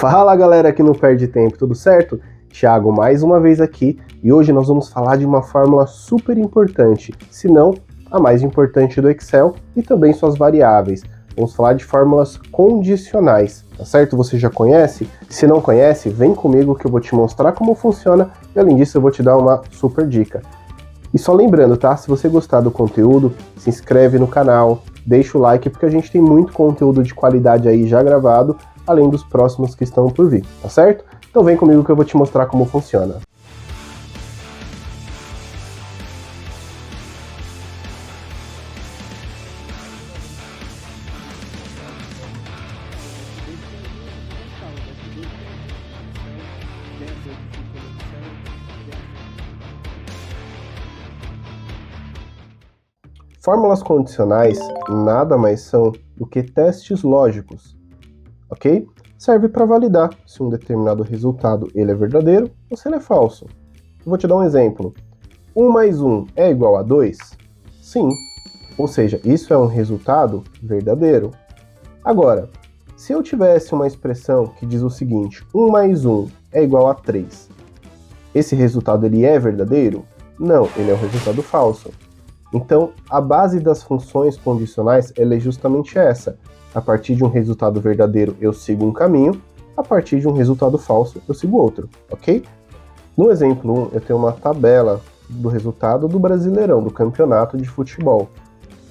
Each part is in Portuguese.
Fala galera que não perde tempo, tudo certo? Thiago mais uma vez aqui e hoje nós vamos falar de uma fórmula super importante, se não a mais importante do Excel e também suas variáveis. Vamos falar de fórmulas condicionais, tá certo? Você já conhece? Se não conhece, vem comigo que eu vou te mostrar como funciona e além disso eu vou te dar uma super dica. E só lembrando, tá? Se você gostar do conteúdo, se inscreve no canal, deixa o like porque a gente tem muito conteúdo de qualidade aí já gravado, além dos próximos que estão por vir, tá certo? Então vem comigo que eu vou te mostrar como funciona. Fórmulas condicionais nada mais são do que testes lógicos, ok? Serve para validar se um determinado resultado ele é verdadeiro ou se ele é falso. Eu vou te dar um exemplo. 1 mais 1 é igual a 2? Sim. Ou seja, isso é um resultado verdadeiro. Agora, se eu tivesse uma expressão que diz o seguinte, 1 mais 1 é igual a 3, esse resultado ele é verdadeiro? Não, ele é um resultado falso. Então, a base das funções condicionais ela é justamente essa. A partir de um resultado verdadeiro, eu sigo um caminho. A partir de um resultado falso, eu sigo outro, ok? No exemplo 1, eu tenho uma tabela do resultado do Brasileirão, do campeonato de futebol.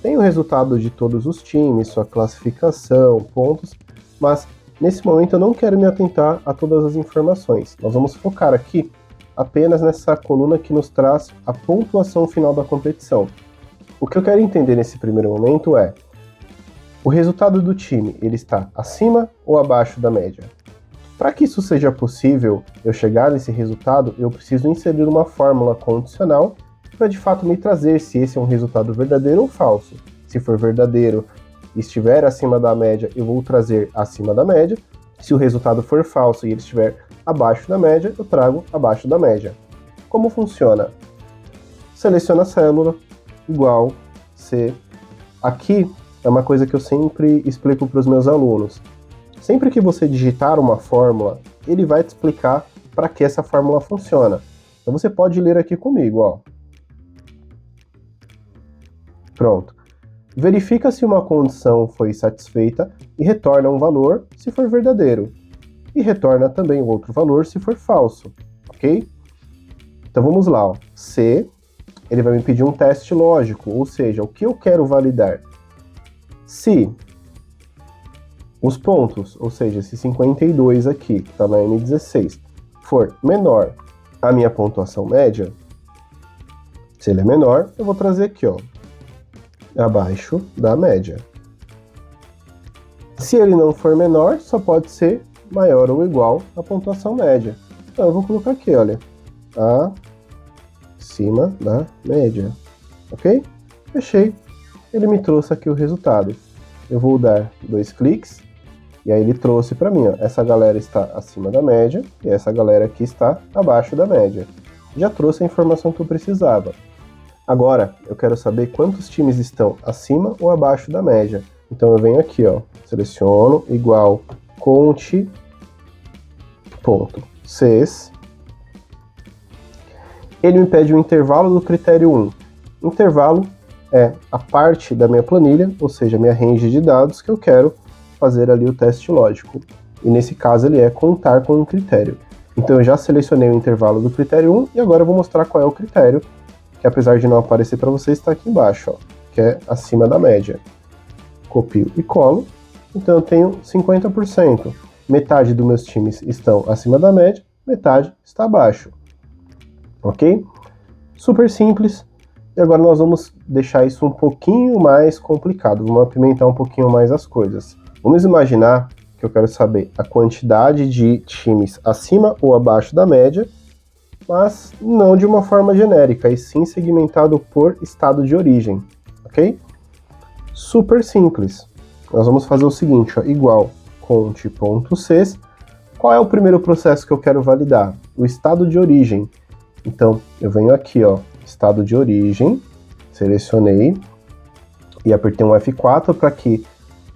Tem o resultado de todos os times, sua classificação, pontos, mas nesse momento eu não quero me atentar a todas as informações. Nós vamos focar aqui apenas nessa coluna que nos traz a pontuação final da competição. O que eu quero entender nesse primeiro momento é o resultado do time, ele está acima ou abaixo da média? Para que isso seja possível, eu chegar nesse resultado, eu preciso inserir uma fórmula condicional para de fato me trazer se esse é um resultado verdadeiro ou falso. Se for verdadeiro e estiver acima da média, eu vou trazer acima da média. Se o resultado for falso e ele estiver abaixo da média, eu trago abaixo da média. Como funciona? Seleciona a célula, igual, C. Aqui é uma coisa que eu sempre explico para os meus alunos. Sempre que você digitar uma fórmula, ele vai te explicar para que essa fórmula funciona. Então você pode ler aqui comigo, ó. Pronto. Verifica se uma condição foi satisfeita e retorna um valor se for verdadeiro. E retorna também outro valor se for falso, ok? Então vamos lá, ó. C, ele vai me pedir um teste lógico, ou seja, o que eu quero validar. Se os pontos, ou seja, esse 52 aqui, que está na M16, for menor a minha pontuação média, se ele é menor, eu vou trazer aqui, ó, abaixo da média. Se ele não for menor, só pode ser maior ou igual à pontuação média. Então eu vou colocar aqui, olha, acima da média, ok? Fechei, ele me trouxe aqui o resultado. Eu vou dar 2 cliques, e aí ele trouxe para mim, ó, essa galera está acima da média, e essa galera aqui está abaixo da média. Já trouxe a informação que eu precisava. Agora, eu quero saber quantos times estão acima ou abaixo da média. Então eu venho aqui, ó, seleciono, igual, conte, ponto, Cs. Ele me pede o intervalo do critério 1. Intervalo é a parte da minha planilha, ou seja, a minha range de dados que eu quero fazer ali o teste lógico. E nesse caso ele é contar com um critério. Então eu já selecionei o intervalo do critério 1 e agora eu vou mostrar qual é o critério, que apesar de não aparecer para vocês, está aqui embaixo, ó, que é acima da média. Copio e colo. Então eu tenho 50%. Metade dos meus times estão acima da média, metade está abaixo. Ok? Super simples. E agora nós vamos deixar isso um pouquinho mais complicado. Vamos apimentar um pouquinho mais as coisas. Vamos imaginar que eu quero saber a quantidade de times acima ou abaixo da média, mas não de uma forma genérica, e sim segmentado por estado de origem, ok? Super simples. Nós vamos fazer o seguinte, ó, igual conte.cs. Qual é o primeiro processo que eu quero validar? O estado de origem. Então, eu venho aqui, ó, estado de origem, selecionei e apertei um F4 para que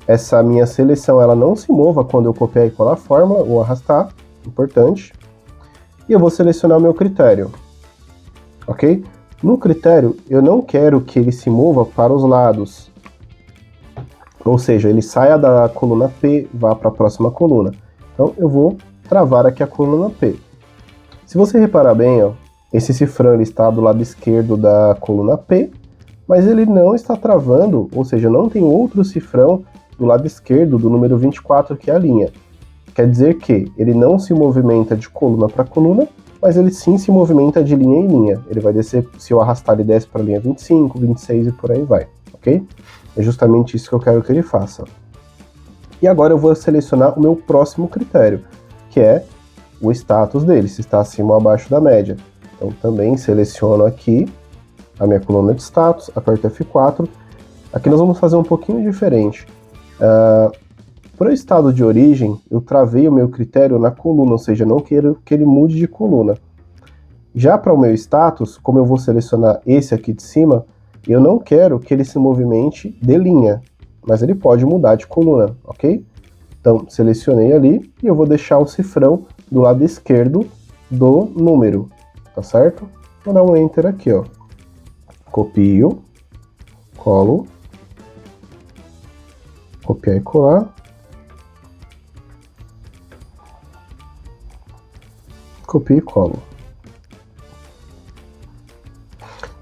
essa minha seleção ela não se mova quando eu copiar e colar a fórmula ou arrastar, importante. E eu vou selecionar o meu critério, ok? No critério, eu não quero que ele se mova para os lados, ou seja, ele saia da coluna P, vá para a próxima coluna. Então, eu vou travar aqui a coluna P. Se você reparar bem, ó, esse cifrão ele está do lado esquerdo da coluna P, mas ele não está travando, ou seja, não tem outro cifrão do lado esquerdo do número 24, que é a linha. Quer dizer que ele não se movimenta de coluna para coluna, mas ele sim se movimenta de linha em linha. Ele vai descer, se eu arrastar, ele desce para a linha 25, 26 e por aí vai, ok? É justamente isso que eu quero que ele faça. E agora eu vou selecionar o meu próximo critério, que é o status dele, se está acima ou abaixo da média. Então também seleciono aqui a minha coluna de status, aperto F4. Aqui nós vamos fazer um pouquinho diferente. Para o estado de origem, eu travei o meu critério na coluna, ou seja, não quero que ele mude de coluna. Já para o meu status, como eu vou selecionar esse aqui de cima, eu não quero que ele se movimente de linha, mas ele pode mudar de coluna, ok? Então, selecionei ali e eu vou deixar o cifrão do lado esquerdo do número, tá certo? Vou dar um Enter aqui, ó. Copio, colo, copiar e colar. Copio e colo.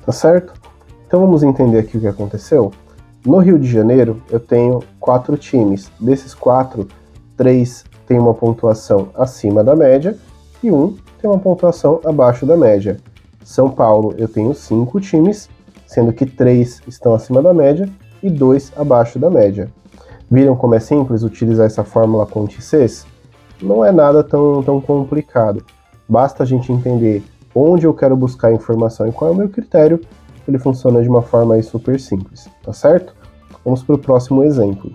Tá certo? Então vamos entender aqui o que aconteceu. No Rio de Janeiro eu tenho 4 times. Desses 4, 3 tem uma pontuação acima da média e 1 tem uma pontuação abaixo da média. São Paulo eu tenho 5 times, sendo que 3 estão acima da média e 2 abaixo da média. Viram como é simples utilizar essa fórmula Conte-Cs? Não é nada tão complicado. Basta a gente entender onde eu quero buscar a informação e qual é o meu critério. Ele funciona de uma forma aí super simples, tá certo? Vamos para o próximo exemplo.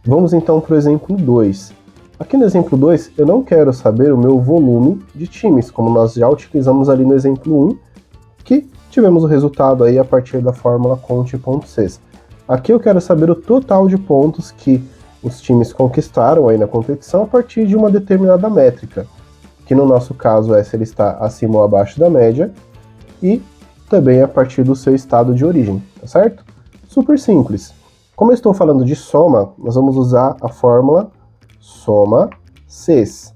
Vamos então para o exemplo 2. Aqui no exemplo 2, eu não quero saber o meu volume de times, como nós já utilizamos ali no exemplo 1, que tivemos o resultado aí a partir da fórmula Conte.Cs. Aqui eu quero saber o total de pontos que os times conquistaram aí na competição a partir de uma determinada métrica, que no nosso caso é se ele está acima ou abaixo da média, e também a partir do seu estado de origem, tá certo? Super simples. Como eu estou falando de soma, nós vamos usar a fórmula soma-Cs.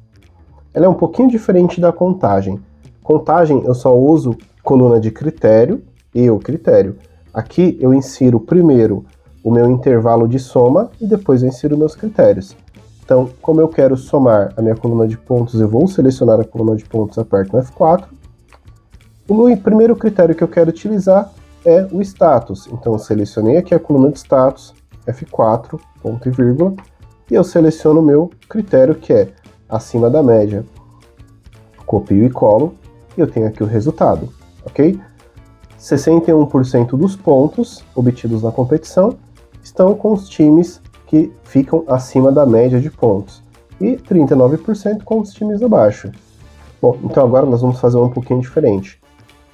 Ela é um pouquinho diferente da contagem. Contagem eu só uso coluna de critério e o critério. Aqui eu insiro primeiro o meu intervalo de soma e depois eu insiro meus critérios. Então, como eu quero somar a minha coluna de pontos, eu vou selecionar a coluna de pontos, aperto no F4. O primeiro critério que eu quero utilizar é o status. Então, eu selecionei aqui a coluna de status, F4, ponto e vírgula, e eu seleciono o meu critério, que é acima da média. Copio e colo, e eu tenho aqui o resultado, ok? 61% dos pontos obtidos na competição estão com os times que ficam acima da média de pontos, e 39% com os times abaixo. Bom, então agora nós vamos fazer um pouquinho diferente.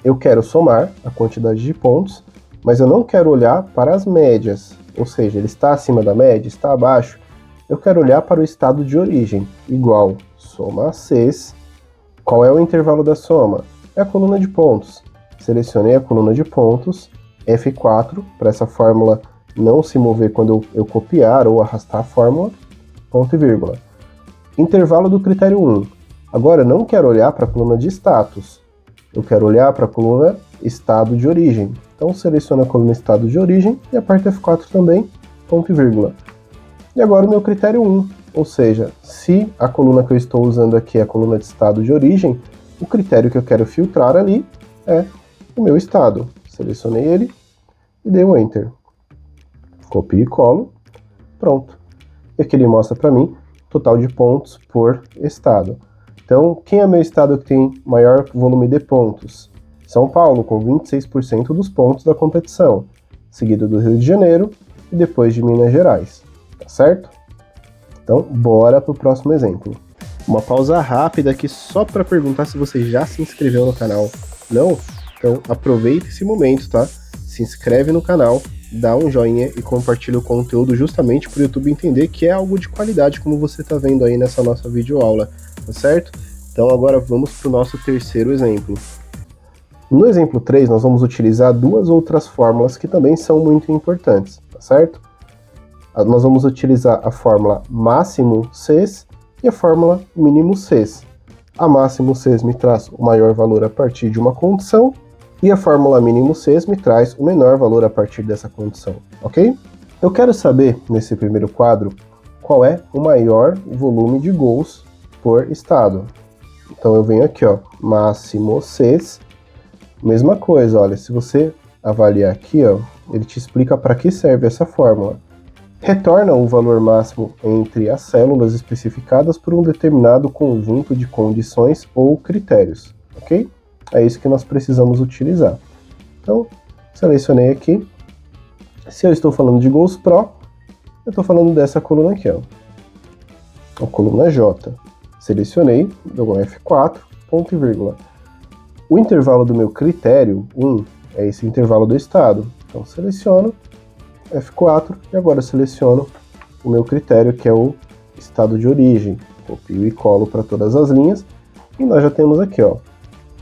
Eu quero somar a quantidade de pontos, mas eu não quero olhar para as médias, ou seja, ele está acima da média, está abaixo. Eu quero olhar para o estado de origem, igual soma Cs. Qual é o intervalo da soma? É a coluna de pontos. Selecionei a coluna de pontos, F4, para essa fórmula não se mover quando eu copiar ou arrastar a fórmula, ponto e vírgula. Intervalo do critério 1. Agora eu não quero olhar para a coluna de status, eu quero olhar para a coluna estado de origem. Então seleciono a coluna estado de origem e aperto F4 também, ponto e vírgula. E agora o meu critério 1, ou seja, se a coluna que eu estou usando aqui é a coluna de estado de origem, o critério que eu quero filtrar ali é o meu estado. Selecionei ele e dei um Enter. Copio e colo, pronto. E aqui ele mostra para mim total de pontos por estado. Então, quem é meu estado que tem maior volume de pontos? São Paulo, com 26% dos pontos da competição, seguido do Rio de Janeiro e depois de Minas Gerais, tá certo? Então, bora para o próximo exemplo. Uma pausa rápida aqui só para perguntar se você já se inscreveu no canal. Não? Então, aproveita esse momento, tá? se inscreve no canal, dá um joinha e compartilha o conteúdo justamente para o YouTube entender que é algo de qualidade, como você está vendo aí nessa nossa videoaula, tá certo? Então agora vamos para o nosso terceiro exemplo. No exemplo 3, nós vamos utilizar duas outras fórmulas que também são muito importantes, tá certo? Nós vamos utilizar a fórmula máximo Cs e a fórmula mínimo Cs. A máximo Cs me traz o maior valor a partir de uma condição e a fórmula mínimo Cs me traz o menor valor a partir dessa condição, ok? Eu quero saber, nesse primeiro quadro, qual é o maior volume de gols por estado. Então eu venho aqui, ó, máximo Cs, mesma coisa, olha, se você avaliar aqui, ó, ele te explica para que serve essa fórmula. Retorna o valor máximo entre as células especificadas por um determinado conjunto de condições ou critérios, ok? É isso que nós precisamos utilizar. Então, selecionei aqui. Se eu estou falando de gols pro, eu estou falando dessa coluna aqui, ó. A coluna J. Selecionei, dou um F4, ponto e vírgula. O intervalo do meu critério, 1, é esse intervalo do estado. Então, seleciono, F4, e agora eu seleciono o meu critério, que é o estado de origem. Copio e colo para todas as linhas, e nós já temos aqui, ó.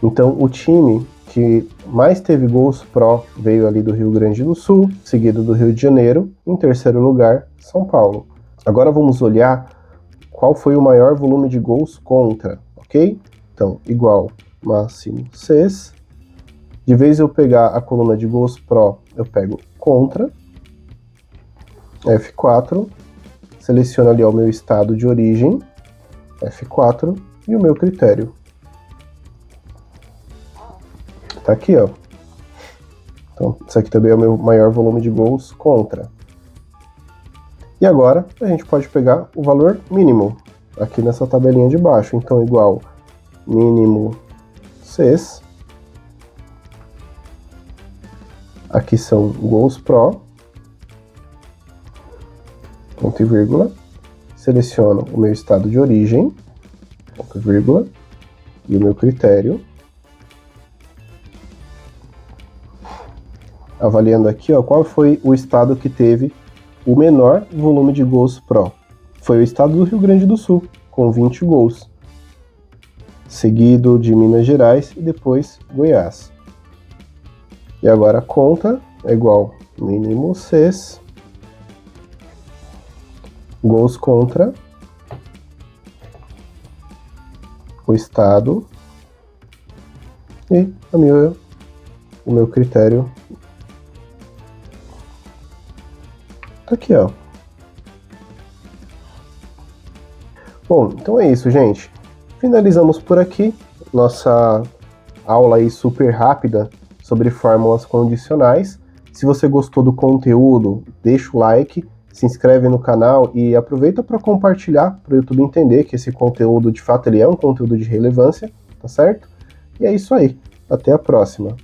Então, o time que mais teve gols pro veio ali do Rio Grande do Sul, seguido do Rio de Janeiro, em terceiro lugar, São Paulo. Agora vamos olhar qual foi o maior volume de gols contra, ok? Então, igual máximo Cs. De vez eu pegar a coluna de gols pro, eu pego contra, F4, seleciono ali ó, o meu estado de origem, F4, e o meu critério. Tá aqui, ó. Então, isso aqui também é o meu maior volume de gols contra. E agora, a gente pode pegar o valor mínimo, aqui nessa tabelinha de baixo. Então, igual mínimo Cs. Aqui são gols pro. Ponto e vírgula. Seleciono o meu estado de origem, ponto e vírgula, e o meu critério. Avaliando aqui, ó, qual foi o estado que teve o menor volume de gols pro. Foi o estado do Rio Grande do Sul, com 20 gols. Seguido de Minas Gerais e depois Goiás. E agora a conta é igual mínimo Cs, gols contra, o estado e o meu critério. Tá aqui, ó. Bom, então é isso, gente. Finalizamos por aqui nossa aula aí super rápida sobre fórmulas condicionais. Se você gostou do conteúdo, deixa o like, se inscreve no canal e aproveita para compartilhar para o YouTube entender que esse conteúdo, de fato, ele é um conteúdo de relevância, tá certo? E é isso aí. Até a próxima.